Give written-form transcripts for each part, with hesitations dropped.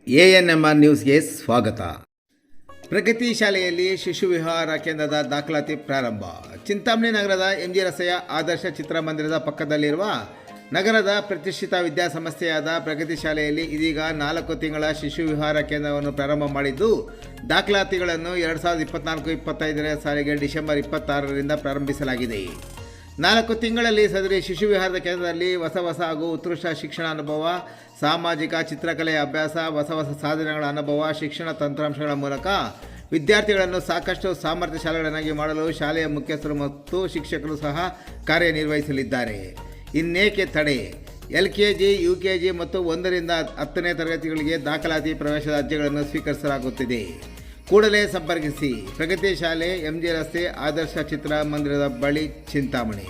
ANMR ನ್ಯೂಸ್ಗೆ ಸ್ವಾಗತ. ಪ್ರಗತಿ ಶಾಲೆಯಲ್ಲಿ ಶಿಶು ವಿಹಾರ ಕೇಂದ್ರದ ದಾಖಲಾತಿ ಪ್ರಾರಂಭ. ಚಿಂತಾಮಣಿ ನಗರದ MG ರಸ್ತೆಯ ಆದರ್ಶ ಚಿತ್ರಮಂದಿರದ ಪಕ್ಕದಲ್ಲಿರುವ ನಗರದ ಪ್ರತಿಷ್ಠಿತ ವಿದ್ಯಾಸಂಸ್ಥೆಯಾದ ಪ್ರಗತಿ ಶಾಲೆಯಲ್ಲಿ ಇದೀಗ 4 ತಿಂಗಳ ಶಿಶು ವಿಹಾರ ಕೇಂದ್ರವನ್ನು ಪ್ರಾರಂಭ ಮಾಡಿದ್ದು, ದಾಖಲಾತಿಗಳನ್ನು 2024-25 ಸಾಲಿಗೆ ಡಿಸೆಂಬರ್ 26ರಿಂದ ಪ್ರಾರಂಭಿಸಲಾಗಿದೆ. 4 ತಿಂಗಳಲ್ಲಿ ಸದರಿ ಶಿಶು ವಿಹಾರದ ಕೇಂದ್ರದಲ್ಲಿ ಹೊಸ ಹಾಗೂ ಉತ್ಕೃಷ್ಟ ಶಿಕ್ಷಣ ಅನುಭವ, ಸಾಮಾಜಿಕ ಚಿತ್ರಕಲೆಯ ಅಭ್ಯಾಸ, ಹೊಸ ಸಾಧನೆಗಳ ಅನುಭವ, ಶಿಕ್ಷಣ ತಂತ್ರಾಂಶಗಳ ಮೂಲಕ ವಿದ್ಯಾರ್ಥಿಗಳನ್ನು ಸಾಕಷ್ಟು ಸಾಮರ್ಥ್ಯಶಾಲಿಗಳನ್ನಾಗಿ ಮಾಡಲು ಶಾಲೆಯ ಮುಖ್ಯಸ್ಥರು ಮತ್ತು ಶಿಕ್ಷಕರು ಸಹ ಕಾರ್ಯನಿರ್ವಹಿಸಲಿದ್ದಾರೆ. ಇನ್ನೇಕೆ ತಡೆ? LKG, UKG ಮತ್ತು 1ರಿಂದ 10ನೇ ತರಗತಿಗಳಿಗೆ ದಾಖಲಾತಿ ಪ್ರವೇಶದ ಅರ್ಜಿಗಳನ್ನು ಸ್ವೀಕರಿಸಲಾಗುತ್ತಿದೆ. ಕೂಡಲೇ ಸಂಪರ್ಕಿಸಿ. ಪ್ರಗತಿ ಶಾಲೆ, MG ರಸ್ತೆ, ಆದರ್ಶ ಚಿತ್ರಮಂದಿರದ ಬಳಿ, ಚಿಂತಾಮಣಿ.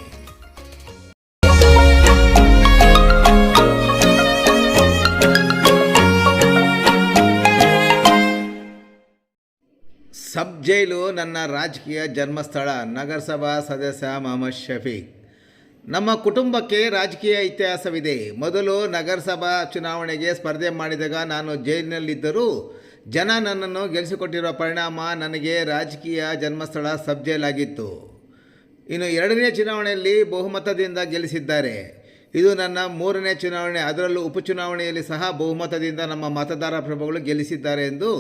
ಸಬ್ ಜೈಲು ನನ್ನ ರಾಜಕೀಯ ಜನ್ಮಸ್ಥಳ. ನಗರಸಭಾ ಸದಸ್ಯ ಮೊಹಮ್ಮದ್ ಶಫೀಕ್. ನಮ್ಮ ಕುಟುಂಬಕ್ಕೆ ರಾಜಕೀಯ ಇತಿಹಾಸವಿದೆ. ಮೊದಲು ನಗರಸಭಾ ಚುನಾವಣೆಗೆ ಸ್ಪರ್ಧೆ ಮಾಡಿದಾಗ ನಾನು ಜೈಲಿನಲ್ಲಿದ್ದರೂ ಜನ ನನ್ನನ್ನು ಗೆಲ್ಲಿಸಿಕೊಟ್ಟಿರುವ ಪರಿಣಾಮ ನನಗೆ ರಾಜಕೀಯ ಜನ್ಮಸ್ಥಳ ಸಬ್ ಜೈಲಾಗಿತ್ತು. ಇನ್ನು 2ನೇ ಚುನಾವಣೆಯಲ್ಲಿ ಬಹುಮತದಿಂದ ಗೆಲ್ಲಿಸಿದ್ದಾರೆ. ಇದು ನನ್ನ 3ನೇ ಚುನಾವಣೆ. ಅದರಲ್ಲೂ ಉಪಚುನಾವಣೆಯಲ್ಲಿ ಸಹ ಬಹುಮತದಿಂದ ನಮ್ಮ ಮತದಾರ ಪ್ರಭುಗಳು ಗೆಲ್ಲಿಸಿದ್ದಾರೆ ಎಂದು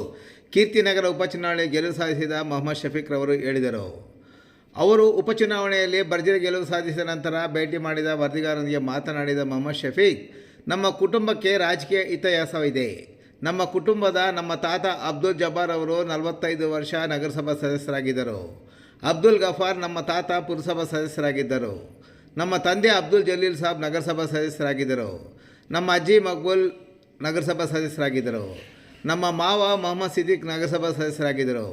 ಕೀರ್ತಿನಗರ ಉಪಚುನಾವಣೆ ಗೆಲುವು ಸಾಧಿಸಿದ ಮೊಹಮ್ಮದ್ ಶಫೀಕ್ ರವರು ಹೇಳಿದರು. ಅವರು ಉಪಚುನಾವಣೆಯಲ್ಲಿ ಭರ್ಜರಿ ಗೆಲುವು ಸಾಧಿಸಿದ ನಂತರ ಭೇಟಿ ಮಾಡಿದ ವರದಿಗಾರರೊಂದಿಗೆ ಮಾತನಾಡಿದ ಮೊಹಮ್ಮದ್ ಶಫೀಕ್, ನಮ್ಮ ಕುಟುಂಬಕ್ಕೆ ರಾಜಕೀಯ ಇತಿಹಾಸವಿದೆ. ನಮ್ಮ ತಾತ ಅಬ್ದುಲ್ ಜಬ್ಬಾರ್ ಅವರು 45 ವರ್ಷ ನಗರಸಭಾ ಸದಸ್ಯರಾಗಿದ್ದರು. ಅಬ್ದುಲ್ ಗಫಾರ್ ನಮ್ಮ ತಾತ ಪುರಸಭಾ ಸದಸ್ಯರಾಗಿದ್ದರು. ನಮ್ಮ ತಂದೆ ಅಬ್ದುಲ್ ಜಲೀಲ್ ಸಾಬ್ ನಗರಸಭಾ ಸದಸ್ಯರಾಗಿದ್ದರು. ನಮ್ಮ ಅಜ್ಜಿ ಮಕ್ಬೂಲ್ ನಗರಸಭಾ ಸದಸ್ಯರಾಗಿದ್ದರು. ನಮ್ಮ ಮಾವ ಮೊಹಮ್ಮದ್ ಸಿದ್ದಿಕ್ ನಗರಸಭಾ ಸದಸ್ಯರಾಗಿದ್ದರು.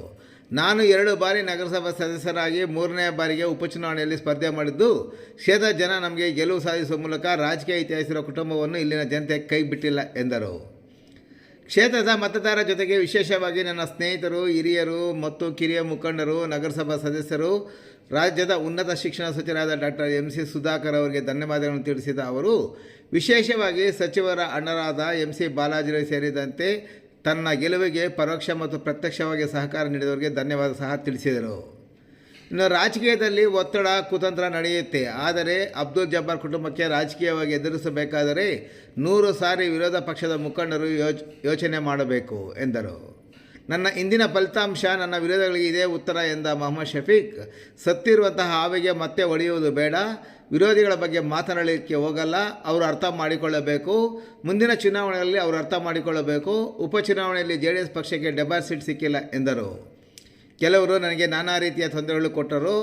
ನಾನು 2 ಬಾರಿ ನಗರಸಭಾ ಸದಸ್ಯರಾಗಿ 3ನೇ ಬಾರಿಗೆ ಉಪಚುನಾವಣೆಯಲ್ಲಿ ಸ್ಪರ್ಧೆ ಮಾಡಿದ್ದು, ಕ್ಷೇತ್ರದ ಜನ ನಮಗೆ ಗೆಲುವು ಸಾಧಿಸುವ ಮೂಲಕ ರಾಜಕೀಯ ಇತಿಹಾಸ ಕುಟುಂಬವನ್ನು ಇಲ್ಲಿನ ಜನತೆ ಕೈ ಬಿಟ್ಟಿಲ್ಲ ಎಂದರು. ಕ್ಷೇತ್ರದ ಮತದಾರರ ಜೊತೆಗೆ ವಿಶೇಷವಾಗಿ ನನ್ನ ಸ್ನೇಹಿತರು, ಹಿರಿಯರು ಮತ್ತು ಕಿರಿಯ ಮುಖಂಡರು, ನಗರಸಭಾ ಸದಸ್ಯರು, ರಾಜ್ಯದ ಉನ್ನತ ಶಿಕ್ಷಣ ಸಚಿವರಾದ ಡಾಕ್ಟರ್ MC ಸುಧಾಕರ್ ಅವರಿಗೆ ಧನ್ಯವಾದಗಳನ್ನು ತಿಳಿಸಿದ ಅವರು, ವಿಶೇಷವಾಗಿ ಸಚಿವರ ಅಣ್ಣರಾದ MC ಬಾಲಾಜಿರವರು ಸೇರಿದಂತೆ ತನ್ನ ಗೆಲುವಿಗೆ ಪರೋಕ್ಷ ಮತ್ತು ಪ್ರತ್ಯಕ್ಷವಾಗಿ ಸಹಕಾರ ನೀಡಿದವರಿಗೆ ಧನ್ಯವಾದ ಸಹ ತಿಳಿಸಿದರು. ಇನ್ನು ರಾಜಕೀಯದಲ್ಲಿ ಒತ್ತಡ, ಕುತಂತ್ರ ನಡೆಯುತ್ತೆ. ಆದರೆ ಅಬ್ದುಲ್ ಜಬ್ಬಾರ್ ಕುಟುಂಬಕ್ಕೆ ರಾಜಕೀಯವಾಗಿ ಎದುರಿಸಬೇಕಾದರೆ 100 ಸಾರಿ ವಿರೋಧ ಪಕ್ಷದ ಮುಖಂಡರು ಯೋಚನೆ ಮಾಡಬೇಕು ಎಂದರು. ನನ್ನ ಇಂದಿನ ಫಲಿತಾಂಶ ನನ್ನ ವಿರೋಧಗಳಿಗೆ ಇದೇ ಉತ್ತರ ಎಂದ ಮೊಹಮ್ಮದ್ ಶಫೀಕ್, ಸತ್ತಿರುವಂತಹ ಹಾವಿಗೆ ಮತ್ತೆ ಹೊಡೆಯುವುದು ಬೇಡ. ವಿರೋಧಿಗಳ ಬಗ್ಗೆ ಮಾತನಾಡಲಿಕ್ಕೆ ಹೋಗಲ್ಲ. ಅವರು ಅರ್ಥ ಮಾಡಿಕೊಳ್ಳಬೇಕು. ಮುಂದಿನ ಚುನಾವಣೆಯಲ್ಲಿ ಅವರು ಅರ್ಥ ಮಾಡಿಕೊಳ್ಳಬೇಕು. ಉಪಚುನಾವಣೆಯಲ್ಲಿ JDS ಪಕ್ಷಕ್ಕೆ ಡೆಪಾಸಿಟ್ ಸಿಕ್ಕಿಲ್ಲ ಎಂದರು. ಕೆಲವರು ನನಗೆ ನಾನಾ ರೀತಿಯ ತೊಂದರೆಗಳು ಕೊಟ್ಟರು.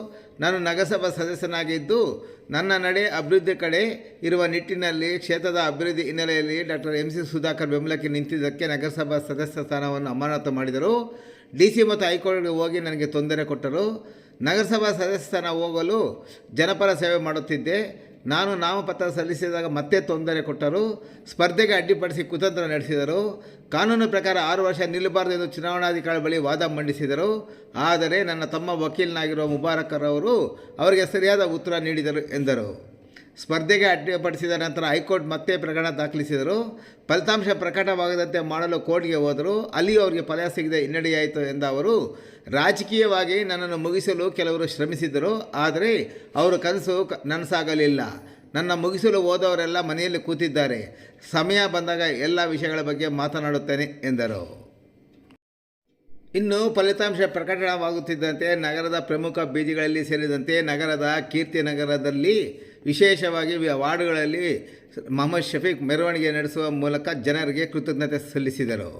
ನಾನು ನಗರಸಭಾ ಸದಸ್ಯನಾಗಿದ್ದು ನನ್ನ ನಡೆ ಅಭಿವೃದ್ಧಿ ಕಡೆ ಇರುವ ನಿಟ್ಟಿನಲ್ಲಿ ಕ್ಷೇತ್ರದ ಅಭಿವೃದ್ಧಿ ಹಿನ್ನೆಲೆಯಲ್ಲಿ ಡಾಕ್ಟರ್ MC ಸುಧಾಕರ್ ಬೆಂಬಲಕ್ಕೆ ನಿಂತಿದ್ದಕ್ಕೆ ನಗರಸಭಾ ಸದಸ್ಯ ಸ್ಥಾನವನ್ನು ಅಮಾನತು ಮಾಡಿದರು. DC ಮತ್ತು ಹೈಕೋರ್ಟ್ಗೆ ಹೋಗಿ ನನಗೆ ತೊಂದರೆ ಕೊಟ್ಟರು. ನಗರಸಭಾ ಸದಸ್ಯ ಸ್ಥಾನ ಹೋಗಲು ಜನಪರ ಸೇವೆ ಮಾಡುತ್ತಿದ್ದೆ. ನಾನು ನಾಮಪತ್ರ ಸಲ್ಲಿಸಿದಾಗ ಮತ್ತೆ ತೊಂದರೆ ಕೊಟ್ಟರು. ಸ್ಪರ್ಧೆಗೆ ಅಡ್ಡಿಪಡಿಸಿ ಕುತಂತ್ರ ನಡೆಸಿದರು. ಕಾನೂನು ಪ್ರಕಾರ 6 ವರ್ಷ ನಿಲ್ಲಬಾರದು ಎಂದು ಚುನಾವಣಾಧಿಕಾರಿ ಬಳಿ ವಾದ ಮಂಡಿಸಿದರು. ಆದರೆ ನನ್ನ ತಮ್ಮ ವಕೀಲನಾಗಿರುವ ಮುಬಾರಕರ್ ಅವರು ಅವರಿಗೆ ಸರಿಯಾದ ಉತ್ತರ ನೀಡಿದರು ಎಂದರು. ಸ್ಪರ್ಧೆಗೆ ಅಡ್ಡಿಪಡಿಸಿದ ನಂತರ ಹೈಕೋರ್ಟ್ ಮತ್ತೆ ಪ್ರಕರಣ ದಾಖಲಿಸಿದರು. ಫಲಿತಾಂಶ ಪ್ರಕಟವಾಗದಂತೆ ಮಾಡಲು ಕೋರ್ಟ್ಗೆ ಹೋದರು. ಅಲ್ಲಿ ಅವರಿಗೆ ಫಲ ಸಿಗದೆ ಹಿನ್ನಡೆಯಾಯಿತು ಎಂದ ಅವರು, ರಾಜಕೀಯವಾಗಿ ನನ್ನನ್ನು ಮುಗಿಸಲು ಕೆಲವರು ಶ್ರಮಿಸಿದರು. ಆದರೆ ಅವರ ಕನಸು ನನಸಾಗಲಿಲ್ಲ. ನನ್ನ ಮುಗಿಸಲು ಹೋದವರೆಲ್ಲ ಮನೆಯಲ್ಲಿ ಕೂತಿದ್ದಾರೆ. ಸಮಯ ಬಂದಾಗ ಎಲ್ಲ ವಿಷಯಗಳ ಬಗ್ಗೆ ಮಾತನಾಡುತ್ತೇನೆ ಎಂದರು. ಇನ್ನು ಫಲಿತಾಂಶ ಪ್ರಕಟವಾಗುತ್ತಿದ್ದಂತೆ ನಗರದ ಪ್ರಮುಖ ಬೀದಿಗಳಲ್ಲಿ ಸೇರಿದಂತೆ ನಗರದ ಕೀರ್ತಿನಗರದಲ್ಲಿ ವಿಶೇಷವಾಗಿ ವಾರ್ಡ್ಗಳಲ್ಲಿ ಮೊಹಮ್ಮದ್ ಶಫೀಕ್ ಮೆರವಣಿಗೆ ನಡೆಸುವ ಮೂಲಕ ಜನರಿಗೆ ಕೃತಜ್ಞತೆ ಸಲ್ಲಿಸಿದರು.